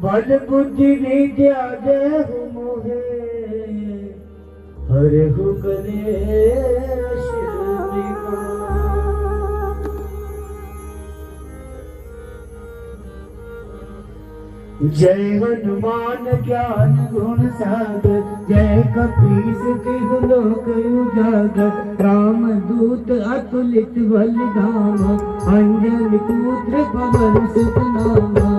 बल बुद्धि विद्या देहु मोहे हरहु कलेश जय हनुमान ज्ञान गुण सागर जय कपीस तिहु लोक उजागर राम दूत अतुलित बल धामा अंजनी पुत्र पवन सुत नामा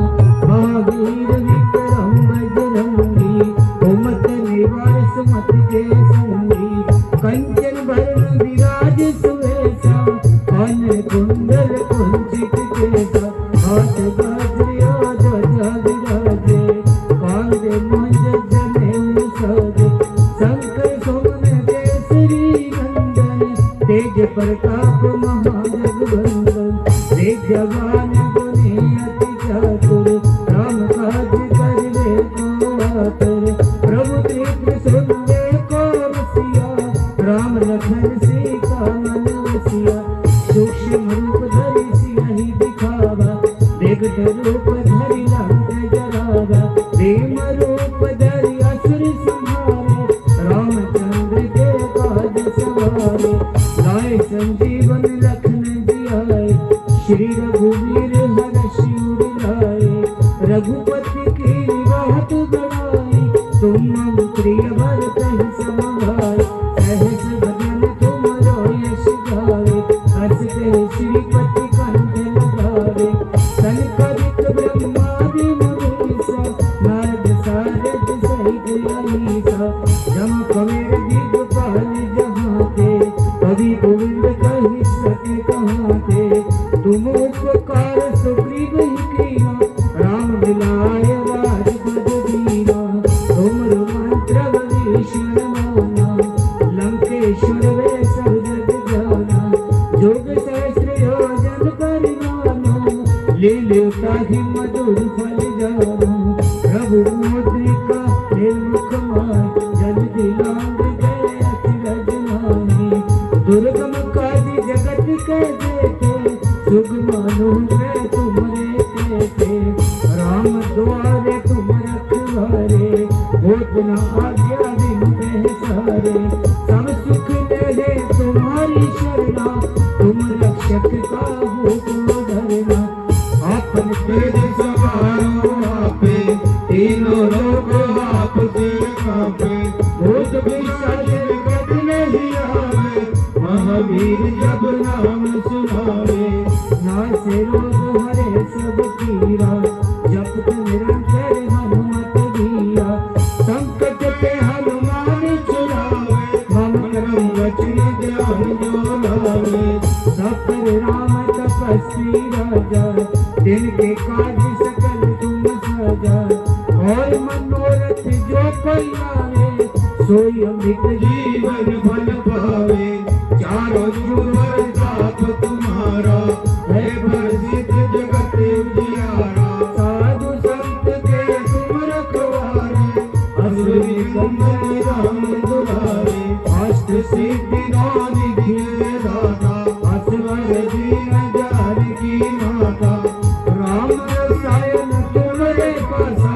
महावीर विक्रम बजरंगी कुमत निवार सुमत के संगी कंचन वरण विराज सुवेशा कान कुंडल कुंचित केसा हाथ गजरा ध्वजा विराजे कांधे मुंज जनेऊ साजे शंकर सुमन केसरी नंदन तेज प्रताप महाजगवंदन विद्यावान गुणी अति चातुर राम काज करिबे को आतुर प्रभु कृपा सुनबे को रसिया राम लखन सीता मन बसिया सूक्ष्म रूप धरि सियहि दिखावा विकट रूप धरि लंक जरावा भीम रूप धरि असुर संहारे रामचंद्र के काज सवारे लाए संजीवन लखन जियाए श्री रघुवीर हरषि उर लाए रघुपति की बात बढ़ाई तुम मम प्रिय भरत समाए सहस बदन तुम यश गावे हर्ष के श्रीपति कंठ लगावे सनकादिक ब्रह्मादि मुनीसा नारद सारद सहित अहीसा जम कबीर दिगपाल जहाँ ते कवि गोविंद कहि सके कहाँ ते तुम उपकार सुग्रीव ही कीना राम मिलाय राजपद दीना तुम मंत्र भीषण माना लंकेश्वर वे सब जग जाना जोग सहस्र योजन परिमाना लील्योताहि मधुर फल जाना प्रभु मुद्रिका निर्मुख माय जल दिलांग गए अचरज माही दुर्गम काज जगत के देते सुगम अनुग्रह तुम्हारे तेते राम द्वारे तुम रखवारे होत न आज्ञा बिन सारे सब सुख दे तुम्हारी शरणा तुम रक्षक काहू को डरना आपन तेज सवारो आपे तीनों लोग आपसे कांपे भूत पिशाच निकट नहीं आवे महावीर जब नाम सुनावे नासे रोग हरे सब पीरा जपत निरंतर हनुमत बीरा संकट पे हनुमान छुड़ावे मम करम वचन ध्यान जो लावे सफल राम तपस्वी राजा जिनके काज सकल तुम साजा और मनोरथ जो कोई लावे सोई अमृत जीवन फल पावे चारों जुग प्रताप तुम्हारा है प्रसिद्ध जगत उजियारा साधु संत के तुम रखवारे असुर निकंदन राम दुलारे अष्ट सिद्धि निधि दाता असवर दीन जानकी माता राम रसायन तुम्हारे पासा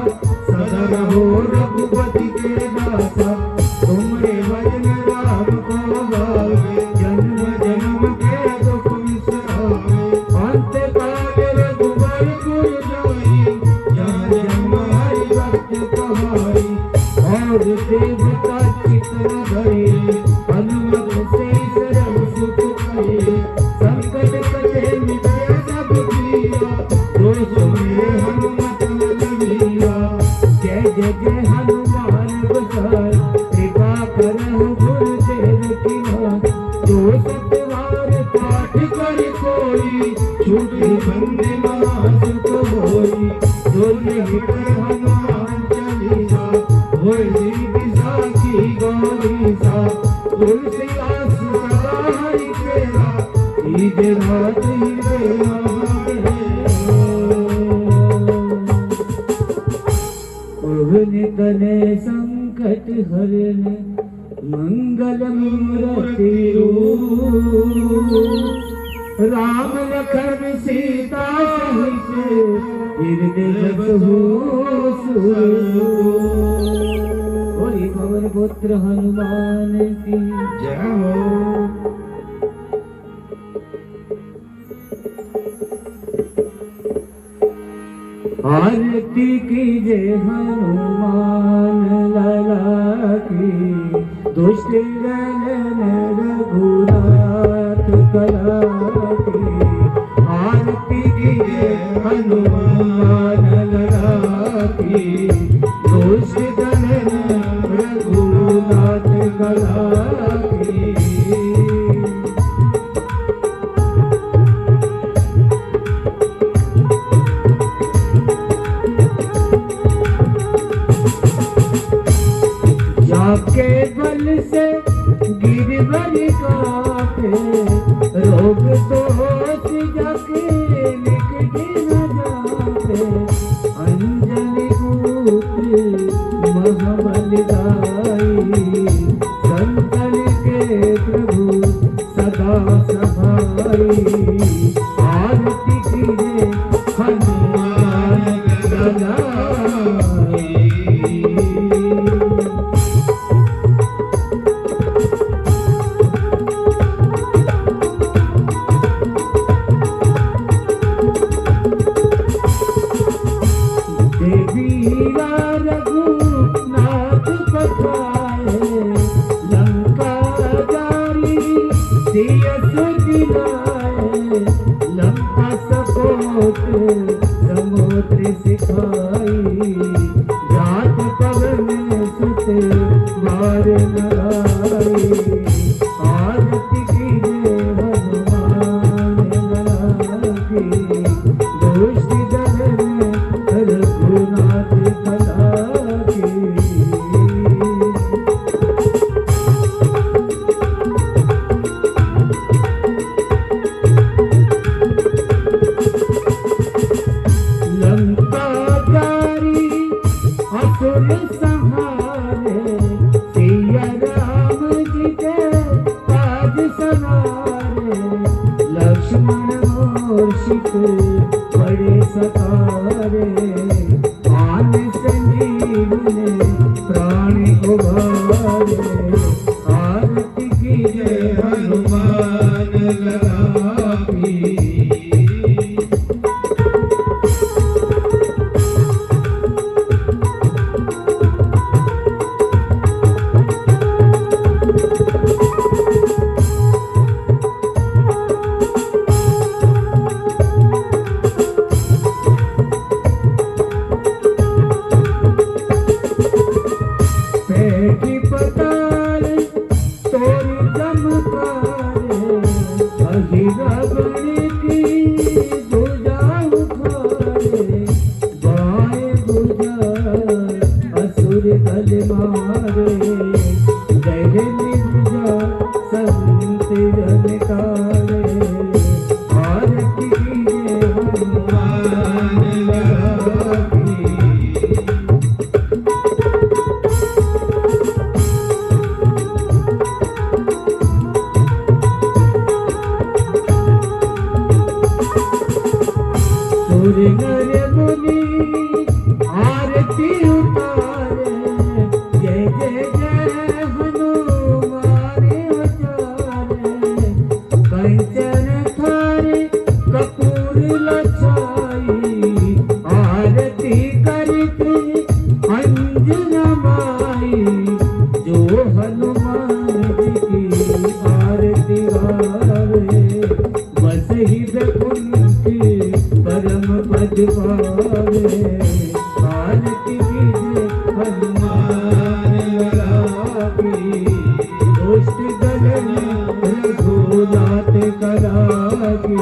सदा रहो रघुपति के दासा तुमरे भजन राम को गावे जन्म जन्म के दुख बिसरावे अंत काल रघुबर पुर जाई जहाँ जन्म हरि भक्त कहाई और देवता चित्त धरे हनुमत से सरल सुख करे संकट कटे मिटे सब पीरा जो सुने हनुमत मन मीरा जय जय जय हनुमान गोसाई कृपा करहु गुरुदेव की नाथ जो सतवार पाठ कर कोई छूटे बंदे महासुख होई जो निहित हनुमान चालीसा होय दीर्घ साखी गौरीसा तुलसीदास सदा हरि तेरा ईद रात ही तेरा तने संकट हरन मंगल मूर्ति राम लखन सीता सहित हृदय बसहु बोली पवन पुत्र हनुमान की जय हो। आरती कीजे हनुमान लला की दुष्ट गण रघुनाथ कला की आरती कीजे हनुमान लला की दुष्ट गण रघुनाथ कला की जाके बल से गिरवर कापे रोग तो जाके निकट न जाते अंजलि पुत्र महाबल दाई संतन के प्रभु सदा सहाई आरती कीजे हनुमान लला रघुनाथ पठाए लंका जारी सिय सुदिलाए लंका सपोत समुद्र सिखाई जात पवन सुत मार नगाई आरती कीजे हनुमान लला की दुष्ट गण रघुनाथ कला की लंका जारी असुर संहारे सिया राम जी के काज सवारे लक्ष्मण मूर्छित बड़े सतारे आन संजीवने प्राण उबारे आरती कीजे हनुमान लला की पेटी पताल तोरी चमकारे अहिरावण की भुजा उखारे बाएं भुजा असुर दल मारे दहिनी भुजा संत जन तारे आरती कीजे हनुमान लला की सुर नर मुनि आरती उतारे जय जय जय हनुमान उचारे कंचन थारे कपूर लछाई आरती करते अंजन माई जो हनुमान जी की आरती गावे बस ही बैकुंठ परम पद पावे आरती कीजे हनुमान लला की दुष्ट गण रघुनाथ कला की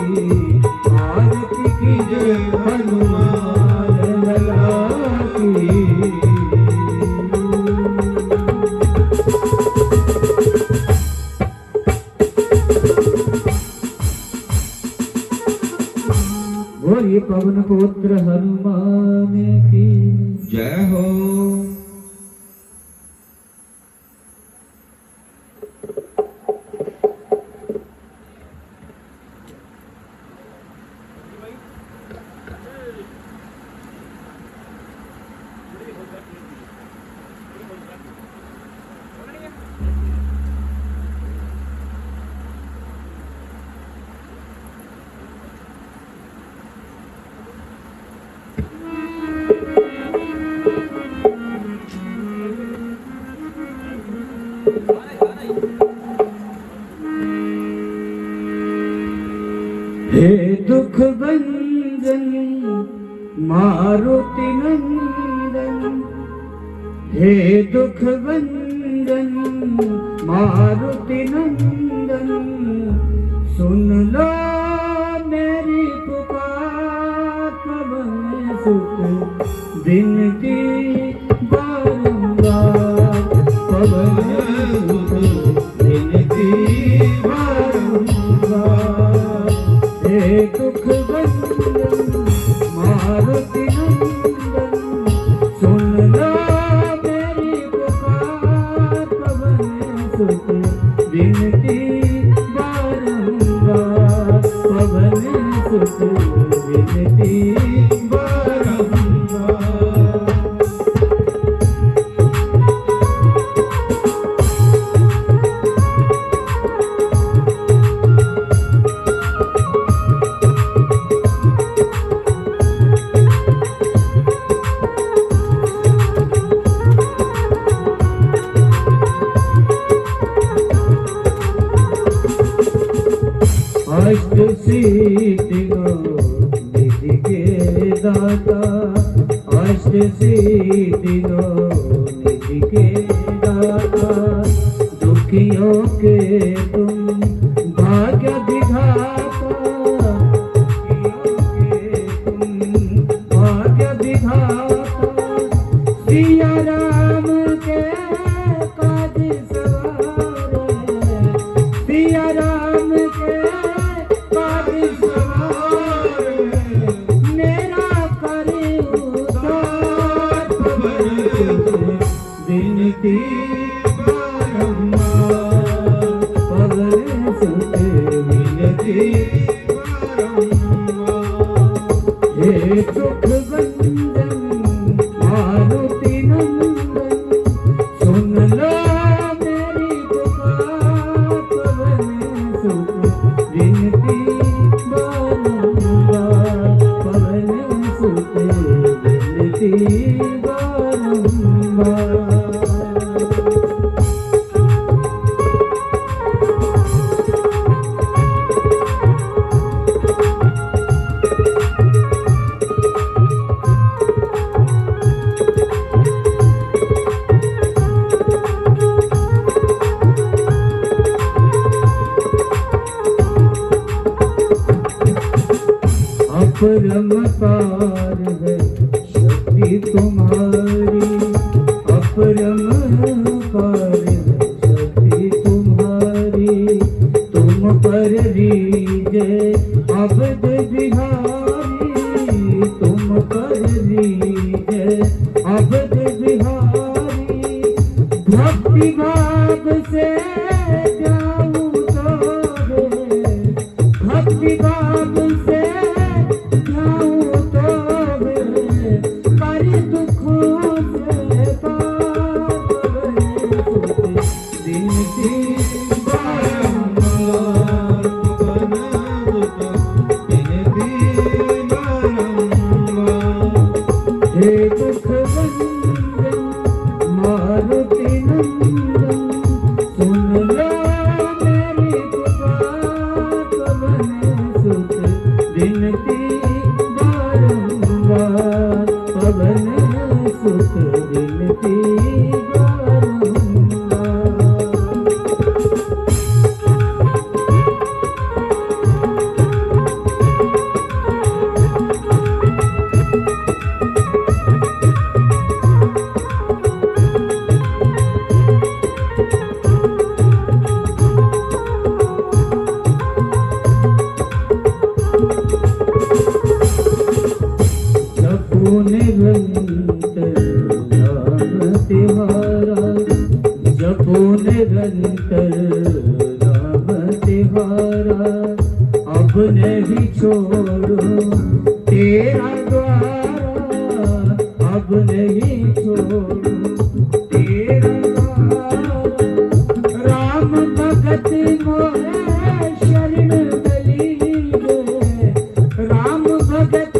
आरती कीजे हनुमान लला की बोलिए पवन पुत्र हनुमान की जय हो। हे दुख भंजन मारुति नंदन, हे दुख भंजन मारुति नंदन, सुन लो मेरी पुकार, पवन सुत विनती बारंबार, पवन सुत विनती बारंबार। हे दुख भंजन मारुति नंदन, सुन लो मेरी पुकार, पवन सुत विनती बारंबार, पवन सुत विनती बारंबार। अष्ट सिद्धियों निधि के दाता, अष्ट सिद्धियों निधि के दाता, दुखियों के तुम भाग्य विधाता, दुखियों के तुम भाग्य विधाता, सिया राम के काज सवारे, सिया राम के विनती बारंबार, पवन सुत विनती बारंबार। हे सुख भंजन मारुति नंदन, सुन लो मेरी पुकार, पवन सुत विनती बारंबार, पवन सुत विनती बारंबार। अपरंपार है शक्ति तुम्हारी, अपरंपार है शक्ति तुम्हारी, तुम पर रीजे अबद बिहारी, तुम पर रीजे अबद बिहारी, भक्ति भाव से जाऊं तो भक्ति भाव से हे दुख भंजन मारुति नंदन, सुन लो मेरी पुकार, पवन सुत विनती बारंबार, पवन सुत विनती बारंबार। निरंतर नाम तिहारा, जपो निरंतर नाम तिहारा, अब नहीं छोड़ो तेरा द्वारा, अब नहीं छोड़ो तेरा द्वारा। राम भगत मोहे शरण गली, राम भगत